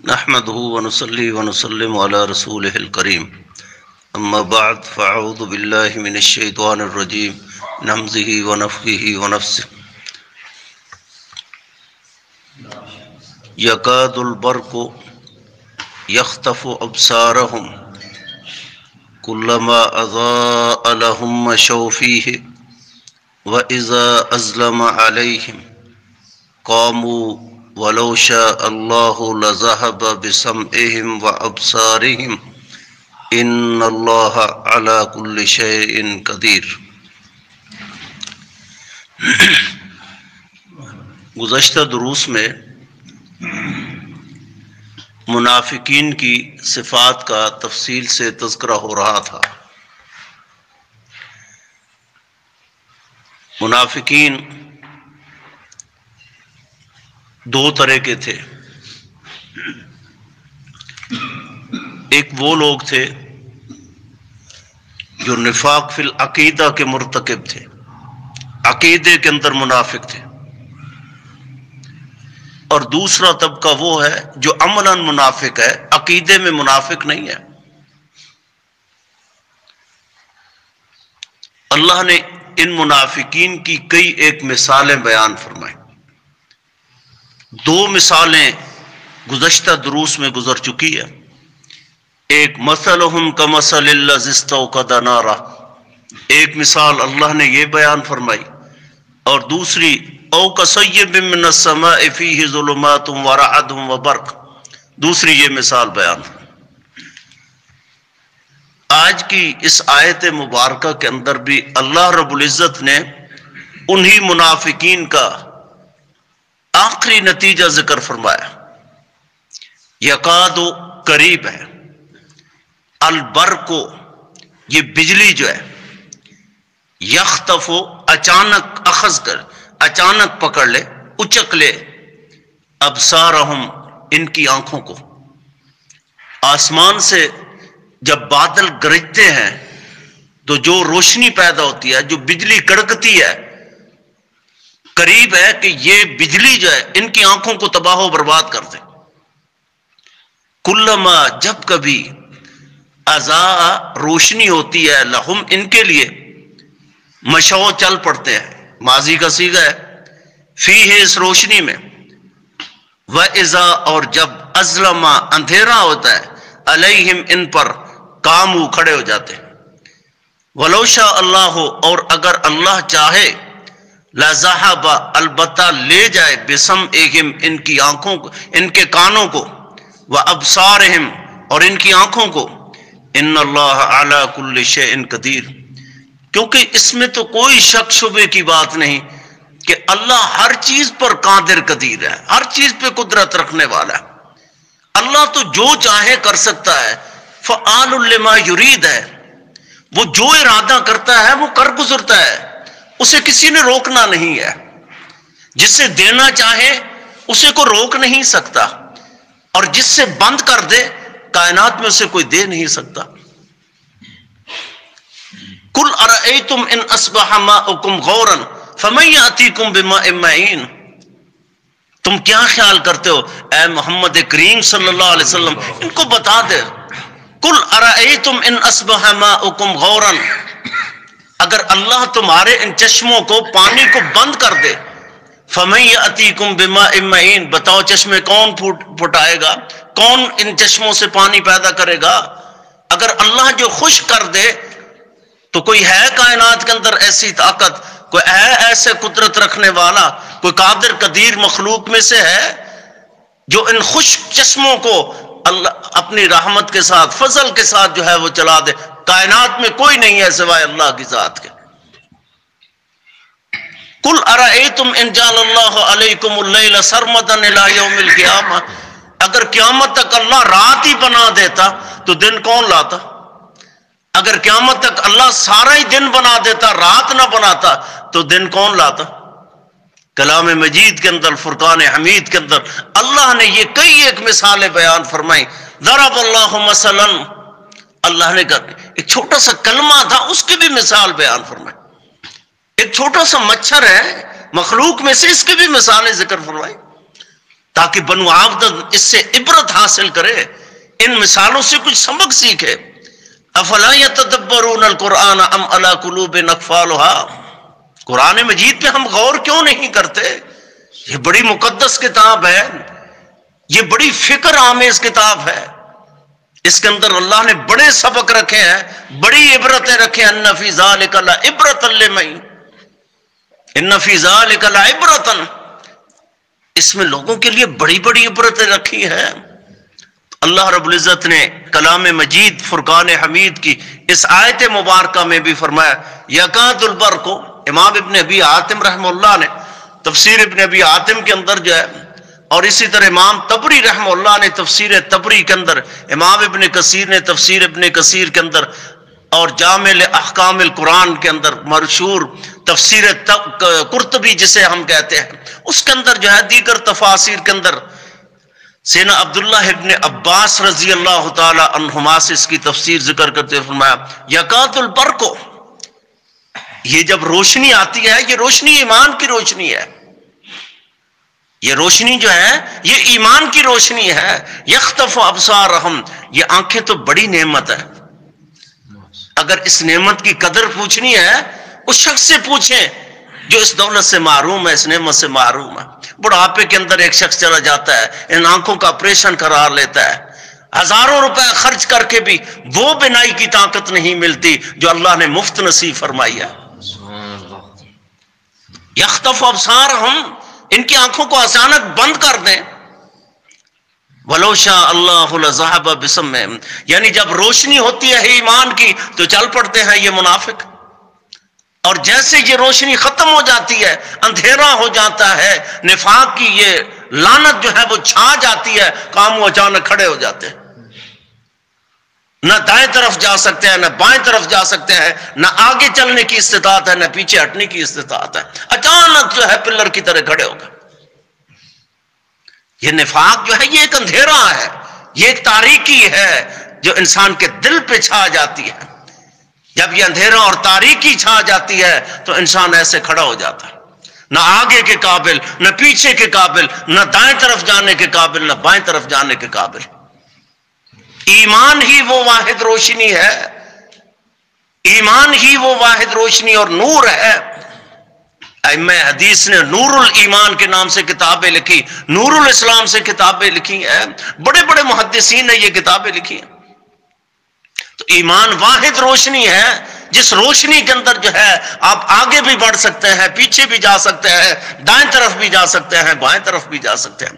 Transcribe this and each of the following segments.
نحمده ونصلي ونسلم على رسوله الكريم اما بعد فاعوذ بالله من الشيطان الرجيم من همزه ونفخه ونفثه يكاد البرق يخطف أبصارهم كلما أضاء لهم مشوا فيه وإذا أظلم عليهم قاموا ولو شاء الله لذهب بسمعهم وأبصارهم إن الله على كل شيء قدير۔ گزشتہ دروس میں منافقین کی صفات کا تفصیل سے تذکرہ ہو رہا تھا۔ منافقین دو طرح کے تھے، ایک وہ لوگ تھے جو نفاق فی العقیدہ کے مرتکب تھے، عقیدے کے اندر منافق تھے، اور دوسرا طبقہ وہ ہے جو عملاً منافق ہے، عقیدے میں منافق نہیں ہے۔ اللہ نے ان منافقین کی کئی ایک مثالیں بیان فرمائیں۔ دو مثالیں گزشتہ دروس میں گزر چکی ہے۔ ایک مثلہم کمثل الذی استوقد نارا، ایک مثال اللہ نے یہ بیان فرمائی، اور دوسری او کصیب من السماء فیہ ظلمات ورعد وبرق، دوسری یہ مثال بیان فرمائی۔ آج کی اس آیت مبارکہ کے اندر بھی اللہ رب العزت نے انہی منافقین کا آخری نتیجہ ذکر فرمایا۔ یکاد قریب ہے، البرق یہ بجلی جو ہے، یخطف اچانک اخذ کر، اچانک پکڑ لے، اچک لے، ابصارہم ان کی آنکھوں کو۔ آسمان سے جب بادل گرجتے ہیں تو جو روشنی پیدا ہوتی ہے، جو بجلی کڑکتی ہے، قریب ہے کہ یہ بجلی جو ہے ان کی آنکھوں کو تباہ و برباد کر دے۔ کلما جب کبھی اضاء روشنی ہوتی ہے، لہم ان کے لیے، مشو چل پڑتے ہیں، ماضی کا صیغہ ہے، فیہ اس روشنی میں، وَإِذَا اور جب اظلم اندھیرا ہوتا ہے، علیہم ان پر، قاموا کھڑے ہو جاتے ہیں، وَلَوْ شَاءَ اللَّهُ اور اگر اللہ چاہے، لَذَهَبَ البتہ لے جائے، بِسَمْعِهِمْ ان کی آنکھوں کو، ان کے کانوں کو، وَأَبْصَارِهِمْ اور ان کی آنکھوں کو، إِنَّ اللَّهَ عَلَى كُلِّ شَيْءٍ قَدِيرٌ کیونکہ اس میں تو کوئی شک شبے کی بات نہیں کہ اللہ ہر چیز پر قادر قدیر ہے، ہر چیز پہ قدرت رکھنے والا ہے۔ اللہ تو جو چاہے کر سکتا ہے، فعال لما یرید ہے، وہ جو ارادہ کرتا ہے وہ کر گزرتا ہے، اسے کسی نے روکنا نہیں ہے۔ جس سے دینا چاہے اسے کو روک نہیں سکتا، اور جس سے بند کر دے کائنات میں اسے کوئی دے نہیں سکتا۔ قل ارأیتم ان اصبح ماؤکم غورا فمن یأتیکم بماء معین، تم کیا خیال کرتے ہو اے محمد کریم صلی اللہ علیہ وسلم، ان کو بتا دے، قل ارأیتم ان اصبح ماؤکم غورا، اگر اللہ تمہارے ان چشموں کو، پانی کو بند کر دے، فَمَن يَأْتِيكُم بِمَاءٍ مَّعِينٍ بتاؤ چشمے کون پھٹائے گا، کون ان چشموں سے پانی پیدا کرے گا؟ اگر اللہ جو خشک کر دے تو کوئی ہے کائنات کے اندر ایسی طاقت، کوئی ہے ایسے قدرت رکھنے والا، کوئی قادر قدیر مخلوق میں سے ہے جو ان خشک چشموں کو اللہ اپنی رحمت کے ساتھ، فضل کے ساتھ جو ہے وہ چلا دے؟ کائنات میں کوئی نہیں ہے سوائے اللہ کی ذات کے۔ قل ارأیتم ان جعل اللہ علیکم اللیل سرمدا الی یوم القیامہ، اگر قیامت تک اللہ رات ہی بنا دیتا تو دن کون لاتا؟ اگر قیامت تک اللہ سارا ہی دن بنا دیتا، رات نہ بناتا تو دن کون لاتا؟ کلام مجید کے اندر، فرقان حمید کے اندر اللہ نے یہ کئی ایک مثالیں بیان فرمائیں۔ ضرب اللہ مثلا، اللہ نے ایک چھوٹا سا کلمہ تھا، اس کی بھی مثال بیان فرمائی۔ ایک چھوٹا سا مچھر ہے مخلوق میں سے، اس کی بھی مثالیں ذکر فرمائی تاکہ بنو عابد اس سے عبرت حاصل کرے، ان مثالوں سے کچھ سبق سیکھے۔ افلا یتدبرون القرآن ام علی قلوب اقفالها، قرآن مجید پہ ہم غور کیوں نہیں کرتے؟ یہ بڑی مقدس کتاب ہے، یہ بڑی فکر آمیز کتاب ہے، اس کے اندر اللہ نے بڑے سبق رکھے ہیں، بڑی عبرتیں رکھے ہیں۔ ان فی ذالک لعبرۃ لمن، ان فی ذالک لعبرۃ، اس میں لوگوں کے لیے بڑی بڑی عبرتیں رکھی ہیں۔ اللہ رب العزت نے کلام مجید فرقان حمید کی اس آیت مبارکہ میں بھی فرمایا یکاد البرق، امام ابن ابی حاتم رحمہ اللہ نے تفسیر ابن ابی حاتم کے اندر جو ہے، اور اسی طرح امام طبری رحمہ اللہ نے تفسیر طبری کے اندر، امام ابن کثیر نے تفسیر ابن کثیر کے اندر، اور جامع احکام القرآن کے اندر مشہور تفسیر قرطبی جسے ہم کہتے ہیں، اس کے اندر جو ہے دیگر تفاسیر کے اندر سیدنا عبداللہ ابن عباس رضی اللہ تعالی عنہما سے اس کی تفسیر ذکر کرتے ہوئے فرمایا یکاد البرق، یہ جب روشنی آتی ہے، یہ روشنی ایمان کی روشنی ہے، یہ روشنی جو ہے یہ ایمان کی روشنی ہے۔ یخطف ابصارہم، یہ آنکھیں تو بڑی نعمت ہے، اگر اس نعمت کی قدر پوچھنی ہے اس شخص سے پوچھیں جو اس دولت سے محروم ہے، اس نعمت سے محروم ہے۔ بڑھاپے کے اندر ایک شخص چلا جاتا ہے، ان آنکھوں کا آپریشن کرا لیتا ہے، ہزاروں روپے خرچ کر کے بھی وہ بینائی کی طاقت نہیں ملتی جو اللہ نے مفت نصیب فرمائی ہے۔ یخطف ابصارہم، ان کی آنکھوں کو اچانک بند کر دیں۔ وَلَوْ شَاءَ اللَّهُ لَذَهَبَ بِسَمْعِهِمْ، یعنی جب روشنی ہوتی ہے ایمان کی تو چل پڑتے ہیں یہ منافق، اور جیسے یہ روشنی ختم ہو جاتی ہے، اندھیرا ہو جاتا ہے، نفاق کی یہ لعنت جو ہے وہ چھا جاتی ہے، کام وہ اچانک کھڑے ہو جاتے ہیں، نہ دائیں طرف جا سکتے ہیں، نہ بائیں طرف جا سکتے ہیں، نہ آگے چلنے کی استطاعت ہے، نہ پیچھے ہٹنے کی استطاعت ہے، اچانک جو ہے پلر کی طرح کھڑے ہو گئے۔ یہ نفاق جو ہے یہ ایک اندھیرا ہے، یہ ایک تاریکی ہے جو انسان کے دل پہ چھا جاتی ہے۔ جب یہ اندھیرا اور تاریکی چھا جاتی ہے تو انسان ایسے کھڑا ہو جاتا ہے، نہ آگے کے قابل، نہ پیچھے کے قابل، نہ دائیں طرف جانے کے قابل، نہ بائیں طرف جانے کے قابل۔ ایمان ہی وہ واحد روشنی ہے، ایمان ہی وہ واحد روشنی اور نور ہے۔ ائمہ حدیث نے نور الایمان کے نام سے کتابیں لکھی، نور الاسلام سے کتابیں لکھی ہیں، بڑے بڑے محدثین نے یہ کتابیں لکھی ہیں۔ تو ایمان واحد روشنی ہے جس روشنی کے اندر جو ہے آپ آگے بھی بڑھ سکتے ہیں، پیچھے بھی جا سکتے ہیں، دائیں طرف بھی جا سکتے ہیں، بائیں طرف بھی جا سکتے ہیں۔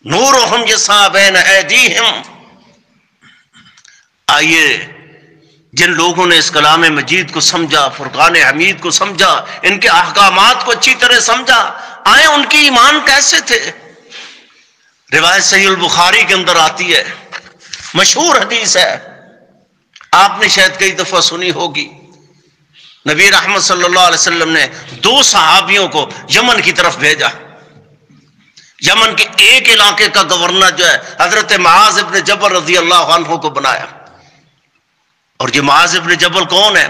نورہم یسعی بین ایدیہم، آئیے جن لوگوں نے اس کلام مجید کو سمجھا، فرقان حمید کو سمجھا، ان کے احکامات کو اچھی طرح سمجھا، آئے ان کی ایمان کیسے تھے۔ روایت صحیح البخاری کے اندر آتی ہے، مشہور حدیث ہے، آپ نے شاید کئی دفعہ سنی ہوگی۔ نبی رحمت صلی اللہ علیہ وسلم نے 2 صحابیوں کو یمن کی طرف بھیجا۔ یمن کے ایک علاقے کا گورنر جو ہے حضرت معاذ ابن جبل رضی اللہ عنہ کو بنایا، اور یہ معاذ ابن جبل کون ہے؟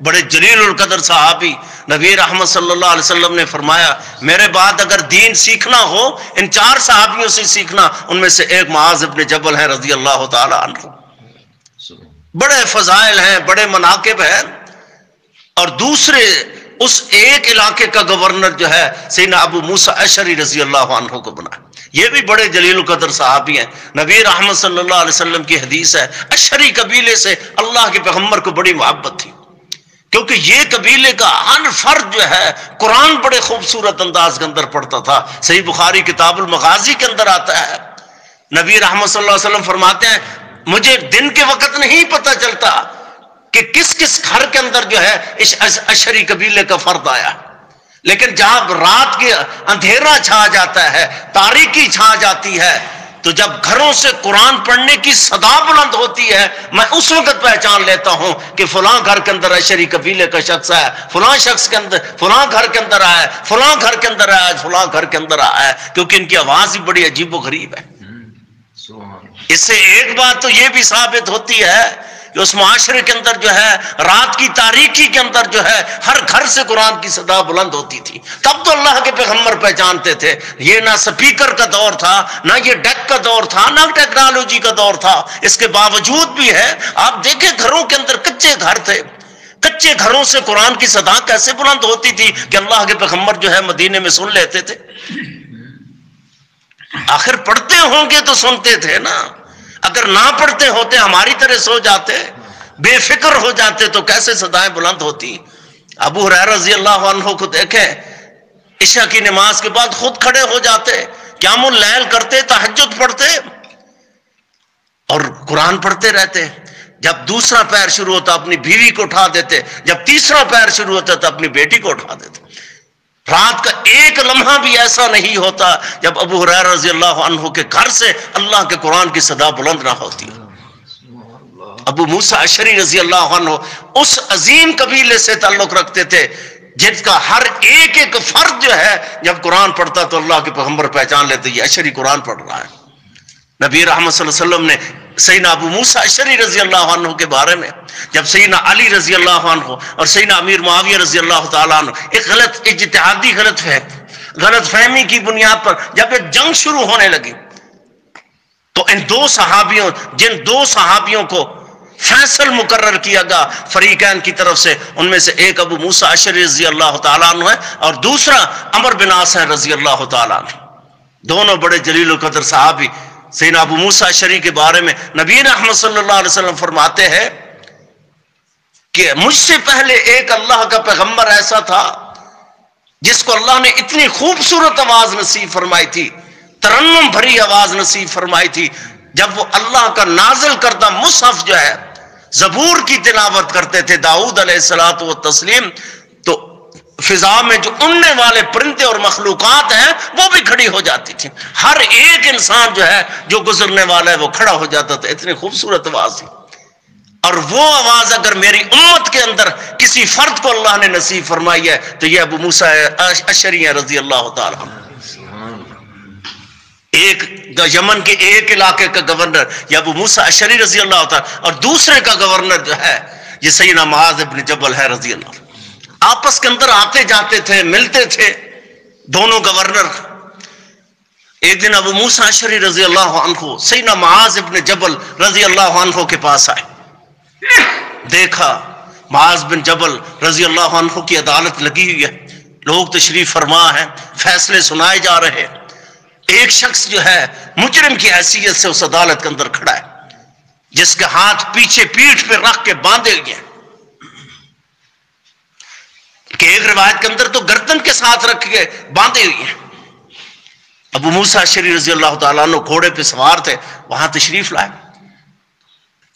بڑے جلیل القدر صحابی۔ نبی رحمت صلی اللہ علیہ وسلم نے فرمایا میرے بعد اگر دین سیکھنا ہو ان 4 صحابیوں سے سیکھنا، ان میں سے ایک معاذ ابن جبل ہے رضی اللہ تعالی عنہ۔ بڑے فضائل ہیں، بڑے مناقب ہیں۔ اور دوسرے اس ایک علاقے کا گورنر جو ہے سیدنا ابو موسیٰ اشعری رضی اللہ عنہ کو بنا، یہ بھی بڑے جلیل القدر صحابی ہیں۔ نبی رحمت صلی اللہ علیہ وسلم کی حدیث ہے اشعری قبیلے سے اللہ کے پیغمبر کو بڑی محبت تھی، کیونکہ یہ قبیلے کا ہر فرد جو ہے قرآن بڑے خوبصورت انداز کے اندر پڑھتا تھا۔ صحیح بخاری کتاب المغازی کے اندر آتا ہے، نبی رحمت صلی اللہ علیہ وسلم فرماتے ہیں مجھے دن کے وقت نہیں پتہ چلتا کہ کس کس گھر کے اندر جو ہے اس اشعری قبیلے کا فرد آیا، لیکن جہاں رات کے اندھیرا چھا جاتا ہے، تاریکی چھا جاتی ہے، تو جب گھروں سے قرآن پڑھنے کی صدا بلند ہوتی ہے میں اس وقت پہچان لیتا ہوں کہ فلاں گھر کے اندر اشعری قبیلے کا شخص ہے، فلاں شخص کے اندر، فلاں گھر کے اندر آیا ہے، فلاں گھر کے اندر آیا ہے، فلاں گھر کے اندر آیا ہے، کیونکہ ان کی آواز ہی بڑی عجیب و غریب ہے۔ اس سے ایک بات تو یہ بھی ثابت ہوتی ہے کہ اس معاشرے کے اندر جو ہے رات کی تاریکی کے اندر جو ہے ہر گھر سے قرآن کی صدا بلند ہوتی تھی. تب تو اللہ کے پیغمبر پہچانتے تھے. یہ نہ سپیکر کا دور تھا، نہ یہ ڈیک کا دور تھا، نہ ٹیکنالوجی کا دور تھا. اس کے باوجود بھی ہے آپ دیکھیں گھروں کے اندر کچے گھر تھے، کچے گھروں سے قرآن کی صدا کیسے بلند ہوتی تھی کہ اللہ کے پیغمبر جو ہے مدینے میں سن لیتے تھے. آخر پڑھتے ہوں گے تو سنتے تھے نا، اگر نہ پڑھتے ہوتے ہماری طرح سو جاتے بے فکر ہو جاتے تو کیسے صدائیں بلند ہوتی. ابو ہریرہ رضی اللہ عنہ کو دیکھیں، عشاء کی نماز کے بعد خود کھڑے ہو جاتے، قیام اللیل کرتے، تہجد پڑھتے اور قرآن پڑھتے رہتے. جب دوسرا پیر شروع ہوتا اپنی بیوی کو اٹھا دیتے، جب تیسرا پیر شروع ہوتا تو اپنی بیٹی کو اٹھا دیتے. رات کا ایک لمحہ بھی ایسا نہیں ہوتا جب ابو ہریرہ رضی اللہ عنہ کے گھر سے اللہ کے قرآن کی صدا بلند نہ ہوتی. ابو موسیٰ اشعری رضی اللہ عنہ اس عظیم قبیلے سے تعلق رکھتے تھے جس کا ہر ایک ایک فرد جو ہے جب قرآن پڑھتا تو اللہ کے پیغمبر پہچان لیتے یہ اشعری قرآن پڑھ رہا ہے. نبی رحمت صلی اللہ علیہ وسلم نے سیدنا ابو موسیٰ اشعری رضی اللہ عنہ کے بارے میں جب سیدنا علی رضی اللہ عنہ اور سیدنا امیر معاویہ رضی اللہ تعالیٰ عنہ ایک غلط اجتہادی غلط فہمی کی بنیاد پر جب ایک جنگ شروع ہونے لگی تو ان دو صحابیوں جن دو صحابیوں کو فیصل مقرر کیا گیا فریقین کی طرف سے، ان میں سے ایک ابو موسیٰ اشعری رضی اللہ تعالیٰ عنہ ہے اور دوسرا عمرو بن عاص ہے رضی اللہ تعالیٰ عنہ. دونوں بڑے جلیل القدر صحابی. سیدنا ابو موسیٰ اشعری کے بارے میں نبی رحمت صلی اللہ علیہ وسلم فرماتے ہیں کہ مجھ سے پہلے ایک اللہ کا پیغمبر ایسا تھا جس کو اللہ نے اتنی خوبصورت آواز نصیب فرمائی تھی، ترنم بھری آواز نصیب فرمائی تھی. جب وہ اللہ کا نازل کردہ مصحف جو ہے زبور کی تلاوت کرتے تھے داؤد علیہ الصلوۃ والتسلیم، تو فضا میں جو اڑنے والے پرندے اور مخلوقات ہیں وہ بھی کھڑی ہو جاتی تھی. ہر ایک انسان جو ہے جو گزرنے والا ہے وہ کھڑا ہو جاتا تھا. اتنی خوبصورت آواز تھی. اور وہ آواز اگر میری امت کے اندر کسی فرد کو اللہ نے نصیب فرمائی ہے تو یہ ابو موسیٰ اشعری رضی اللہ تعالیٰ عنہ. ایک یمن کے ایک علاقے کا گورنر یہ ابو موسیٰ اشعری رضی اللہ تعالیٰ اور دوسرے کا گورنر جو ہے یہ سیدنا معاذ ابن جبل ہے رضی اللہ. آپس کے اندر آتے جاتے تھے، ملتے تھے دونوں گورنر. ایک دن ابو موسیٰ اشعری رضی اللہ عنہ سیدنا معاذ ابن جبل رضی اللہ عنہ کے پاس آئے. دیکھا معاذ بن جبل رضی اللہ عنہ کی عدالت لگی ہوئی ہے، لوگ تشریف فرما ہیں، فیصلے سنائے جا رہے. ایک شخص جو ہے مجرم کی حیثیت سے اس عدالت کے اندر کھڑا ہے جس کے ہاتھ پیچھے پیٹھ پہ رکھ کے باندھے ہوئے ہیں کہ ایک روایت کے اندر تو گردن کے ساتھ رکھ کے باندھے ہوئے ہیں. ابو موسیٰ اشعری رضی اللہ تعالیٰ عنہ گھوڑے پہ سوار تھے، وہاں تشریف لائے.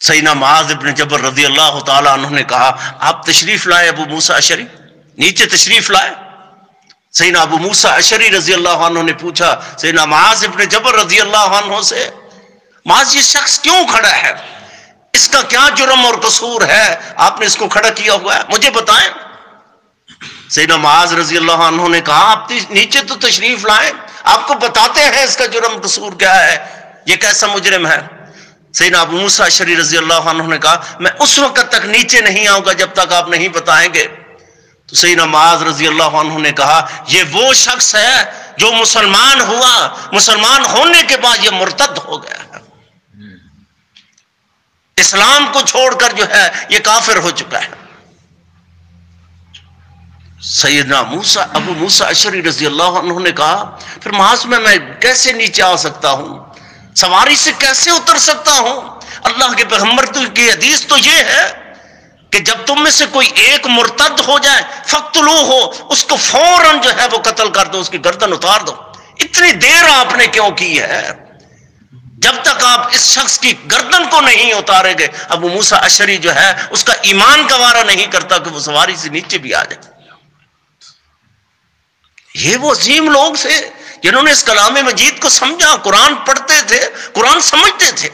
سیدنا معاذ ابن جبل رضی اللہ تعالیٰ عنہ نے کہا آپ تشریف لائے ابو موسیٰ اشعری، نیچے تشریف لائے. سیدنا ابو موسیٰ اشعری رضی اللہ عنہ نے پوچھا سیدنا معاذ ابن جبل رضی اللہ عنہ سے، معاذ یہ شخص کیوں کھڑا ہے، اس کا کیا جرم اور قصور ہے، آپ نے اس کو کھڑا کیا ہوا ہے، مجھے بتائیں. سیدنا معاذ رضی اللہ عنہ نے کہا آپ نیچے تو تشریف لائیں، آپ کو بتاتے ہیں اس کا جرم قصور کیا ہے، یہ کیسا مجرم ہے. سیدنا ابو موسیٰ اشعری رضی اللہ عنہ نے کہا میں اس وقت تک نیچے نہیں آؤں گا جب تک آپ نہیں بتائیں گے. تو سیدنا معاذ رضی اللہ عنہ نے کہا یہ وہ شخص ہے جو مسلمان ہوا، مسلمان ہونے کے بعد یہ مرتد ہو گیا ہے، اسلام کو چھوڑ کر جو ہے یہ کافر ہو چکا ہے. سیدنا ابو موسیٰ اشعری رضی اللہ عنہ نے کہا پھر معاذ میں کیسے نیچے آ سکتا ہوں، سواری سے کیسے اتر سکتا ہوں، اللہ کے پیغمبر کی حدیث تو یہ ہے کہ جب تم میں سے کوئی ایک مرتد ہو جائے فَقْتُلُوهُ، اس کو فوراً جو ہے وہ قتل کر دو، اس کی گردن اتار دو. اتنی دیر آپ نے کیوں کی ہے، جب تک آپ اس شخص کی گردن کو نہیں اتارے گے ابو موسیٰ اشعری جو ہے اس کا ایمان گوارا نہیں کرتا کہ وہ سواری سے نیچے بھی آ جائے. یہ وہ عظیم لوگ تھے جنہوں نے اس کلام مجید کو سمجھا، قرآن پڑھتے تھے، قرآن سمجھتے تھے.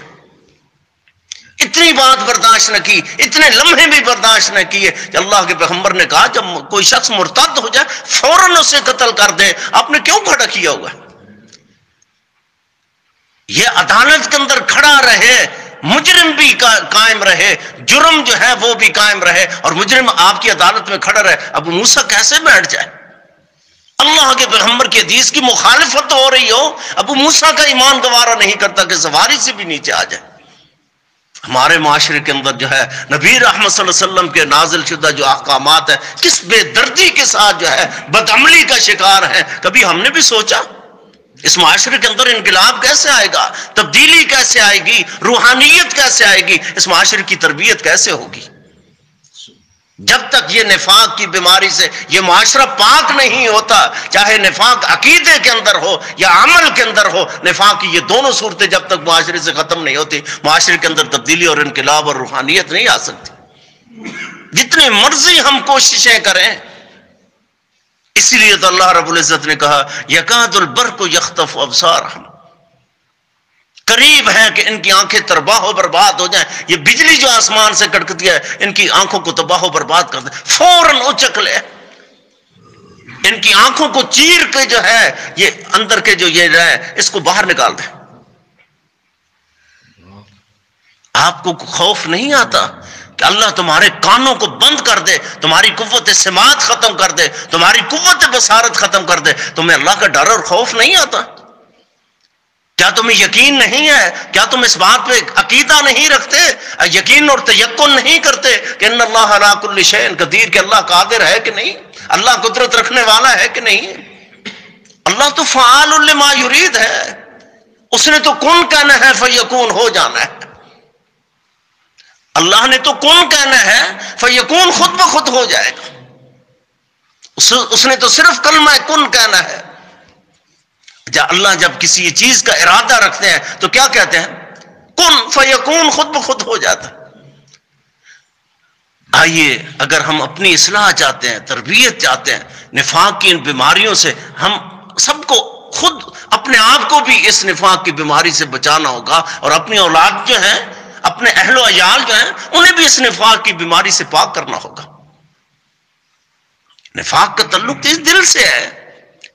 اتنی بات برداشت نہ کی، اتنے لمحے بھی برداشت نہ کیے کہ اللہ کے پیغمبر نے کہا جب کوئی شخص مرتد ہو جائے فوراً اسے قتل کر دے. آپ نے کیوں کھڑا کیا ہوا ہے؟ یہ عدالت کے اندر کھڑا رہے، مجرم بھی قائم رہے، جرم جو ہے وہ بھی قائم رہے، اور مجرم آپ کی عدالت میں کھڑا رہے، ابو موسیٰ کیسے بیٹھ جائے؟ اللہ کے پیغمبر کی حدیث کی مخالفت ہو رہی ہو، ابو موسیٰ کا ایمان گوارا نہیں کرتا کہ سواری سے بھی نیچے آ جائے۔ ہمارے معاشرے کے اندر جو ہے نبی رحمت صلی اللہ علیہ وسلم کے نازل شدہ جو احکامات ہیں، کس بے دردی کے ساتھ جو ہے بدعملی کا شکار ہیں۔ کبھی ہم نے بھی سوچا اس معاشرے کے اندر انقلاب کیسے آئے گا، تبدیلی کیسے آئے گی، روحانیت کیسے آئے گی، اس معاشرے کی تربیت کیسے ہوگی؟ جب تک یہ نفاق کی بیماری سے یہ معاشرہ پاک نہیں ہوتا، چاہے نفاق عقیدے کے اندر ہو یا عمل کے اندر ہو، نفاق کی یہ دونوں صورتیں جب تک معاشرے سے ختم نہیں ہوتی، معاشرے کے اندر تبدیلی اور انقلاب اور روحانیت نہیں آ سکتی، جتنے مرضی ہم کوششیں کریں۔ اسی لیے تو اللہ رب العزت نے کہا یکاد البرق یخطف ابصارہم، قریب ہے کہ ان کی آنکھیں تباہ و برباد ہو جائیں۔ یہ بجلی جو آسمان سے کڑکتی ہے ان کی آنکھوں کو تباہ و برباد کر دے، فوراً اچک لے، ان کی آنکھوں کو چیر کے جو ہے یہ اندر کے جو یہ ہے اس کو باہر نکال دے۔ آپ کو خوف نہیں آتا کہ اللہ تمہارے کانوں کو بند کر دے، تمہاری قوت سماعت ختم کر دے، تمہاری قوت بصارت ختم کر دے؟ تمہیں اللہ کا ڈر اور خوف نہیں آتا؟ کیا تمہیں یقین نہیں ہے؟ کیا تم اس بات پہ عقیدہ نہیں رکھتے، یقین اور تیقن نہیں کرتے کہ ان اللہ علی کل شیء قدیر، کہ اللہ قادر ہے کہ نہیں، اللہ قدرت رکھنے والا ہے کہ نہیں؟ اللہ تو فعال لما یرید ہے، اس نے تو کن کہنا ہے فیکون، ہو جانا ہے۔ اللہ نے تو کن کہنا ہے فیکون، خود بخود ہو جائے گا۔ اس نے تو صرف کلمہ کن کہنا ہے۔ اللہ جب کسی چیز کا ارادہ رکھتے ہیں تو کیا کہتے ہیں؟ کن فیکون، خود بخود ہو جاتا۔ آئیے اگر ہم اپنی اصلاح چاہتے ہیں، تربیت چاہتے ہیں، نفاق کی ان بیماریوں سے ہم سب کو خود اپنے آپ کو بھی اس نفاق کی بیماری سے بچانا ہوگا، اور اپنی اولاد جو ہیں، اپنے اہل و عیال جو ہیں، انہیں بھی اس نفاق کی بیماری سے پاک کرنا ہوگا۔ نفاق کا تعلق تو اس دل سے ہے۔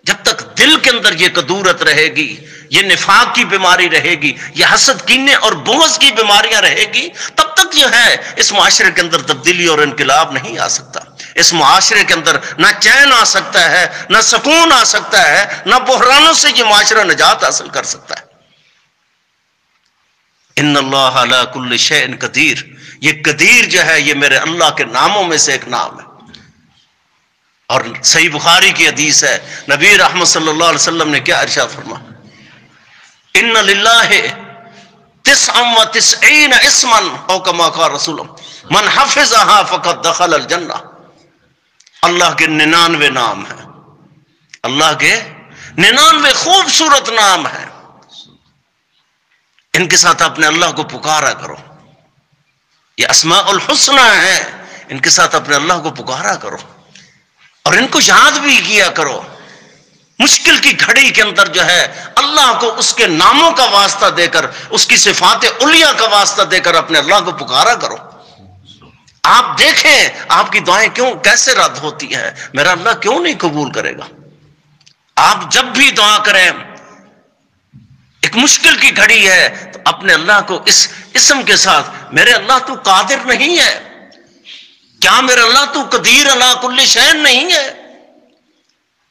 جب تک دل کے اندر یہ کدورت رہے گی، یہ نفاق کی بیماری رہے گی، یہ حسد، کینے اور بغض کی بیماریاں رہے گی، تب تک جو ہے اس معاشرے کے اندر تبدیلی اور انقلاب نہیں آ سکتا۔ اس معاشرے کے اندر نہ چین آ سکتا ہے، نہ سکون آ سکتا ہے، نہ بحرانوں سے یہ معاشرہ نجات حاصل کر سکتا ہے۔ ان اللہ علی کل شیء قدیر، یہ قدیر جو ہے یہ میرے اللہ کے ناموں میں سے ایک نام ہے۔ اور صحیح بخاری کی حدیث ہے، نبی رحمت صلی اللہ علیہ وسلم نے کیا ارشاد فرمایا؟ ان للہ 99 اسما او کما قال رسول من حفظها فقد دخل الجنہ۔ اللہ کے 99 نام ہیں، اللہ کے 99 خوبصورت نام ہیں، ان کے ساتھ اپنے اللہ کو پکارا کرو۔ یہ اسماء الحسنى ہیں، ان کے ساتھ اپنے اللہ کو پکارا کرو اور ان کو یاد بھی کیا کرو۔ مشکل کی گھڑی کے اندر جو ہے اللہ کو اس کے ناموں کا واسطہ دے کر، اس کی صفات علیہ کا واسطہ دے کر اپنے اللہ کو پکارا کرو۔ آپ دیکھیں آپ کی دعائیں کیسے رد ہوتی ہیں، میرا اللہ کیوں نہیں قبول کرے گا؟ آپ جب بھی دعا کریں، ایک مشکل کی گھڑی ہے تو اپنے اللہ کو اس اسم کے ساتھ، میرے اللہ تو قادر نہیں ہے، کیا میرے اللہ تو قدیر علی کل شیء نہیں ہے؟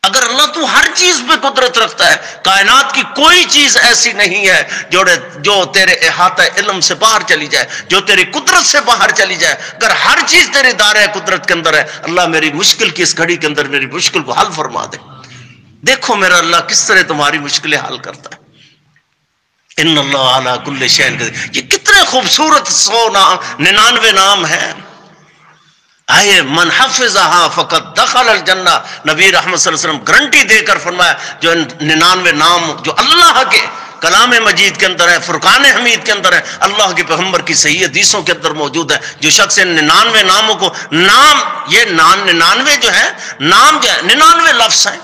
اگر اللہ تو ہر چیز پہ قدرت رکھتا ہے، کائنات کی کوئی چیز ایسی نہیں ہے جو تیرے احاطہ علم سے باہر چلی جائے، جو تیری قدرت سے باہر چلی جائے، اگر ہر چیز تیرے دائرہ قدرت کے اندر ہے، اللہ میری مشکل کی اس گھڑی کے اندر میری مشکل کو حل فرما دے۔ دیکھو میرا اللہ کس طرح تمہاری مشکلیں حل کرتا ہے۔ ان اللہ علی کل شیء قدیر، یہ کتنے خوبصورت 99 نام ہیں۔ آئے من حفظها فقد دخل الجنہ، نبی رحمت صلی اللہ علیہ وسلم گارنٹی دے کر فرمایا جو 99 نام جو اللہ کے کلام مجید کے اندر ہے، فرقان حمید کے اندر ہے، اللہ کے پیغمبر کی صحیح حدیثوں کے اندر موجود ہے، جو شخص ان 99 ناموں کو، نام یہ 99 جو ہے، نام جو ہے 99 لفظ ہیں،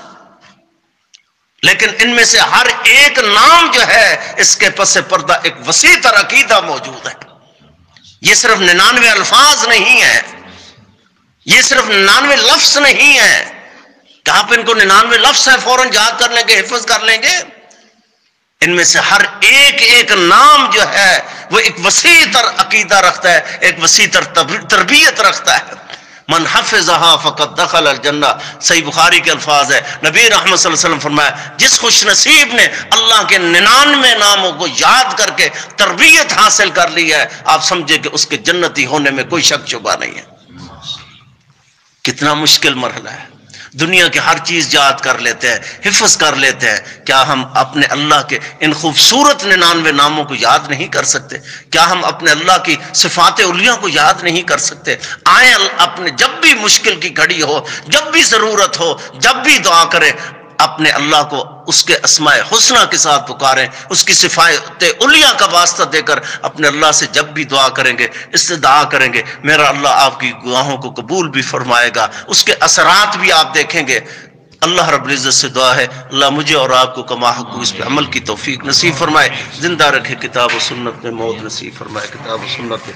لیکن ان میں سے ہر ایک نام جو ہے اس کے پس پردہ ایک وسیع تر عقیدہ موجود ہے۔ یہ صرف 99 الفاظ نہیں ہے، یہ صرف 99 لفظ نہیں ہے کہ آپ ان کو 99 لفظ ہے فوراً یاد کر لیں گے، حفظ کر لیں گے۔ ان میں سے ہر ایک نام جو ہے وہ ایک وسیع تر عقیدہ رکھتا ہے، ایک وسیع تر تربیت رکھتا ہے۔ من حفظها فقد دخل الجنہ، صحیح بخاری کے الفاظ ہے، نبی رحمت صلی اللہ علیہ وسلم فرمایا جس خوش نصیب نے اللہ کے 99 ناموں کو یاد کر کے تربیت حاصل کر لی ہے، آپ سمجھے کہ اس کے جنتی ہونے میں کوئی شک شبہ نہیں ہے۔ کتنا مشکل مرحلہ ہے، دنیا کی ہر چیز یاد کر لیتے ہیں، حفظ کر لیتے ہیں، کیا ہم اپنے اللہ کے ان خوبصورت 99 ناموں کو یاد نہیں کر سکتے؟ کیا ہم اپنے اللہ کی صفات علیہ کو یاد نہیں کر سکتے؟ آئیں اپنے جب بھی مشکل کی گھڑی ہو، جب بھی ضرورت ہو، جب بھی دعا کریں، اپنے اللہ کو اس کے اسماء حسنہ کے ساتھ پکاریں، اس کی صفات علیہ کا واسطہ دے کر اپنے اللہ سے جب بھی دعا کریں گے، استدعا کریں گے، میرا اللہ آپ کی دعاؤں کو قبول بھی فرمائے گا، اس کے اثرات بھی آپ دیکھیں گے۔ اللہ رب العزت سے دعا ہے اللہ مجھے اور آپ کو کما حق اس پہ عمل کی توفیق نصیب فرمائے، زندہ رکھے کتاب و سنت میں، موت نصیب فرمائے کتاب و سنت میں۔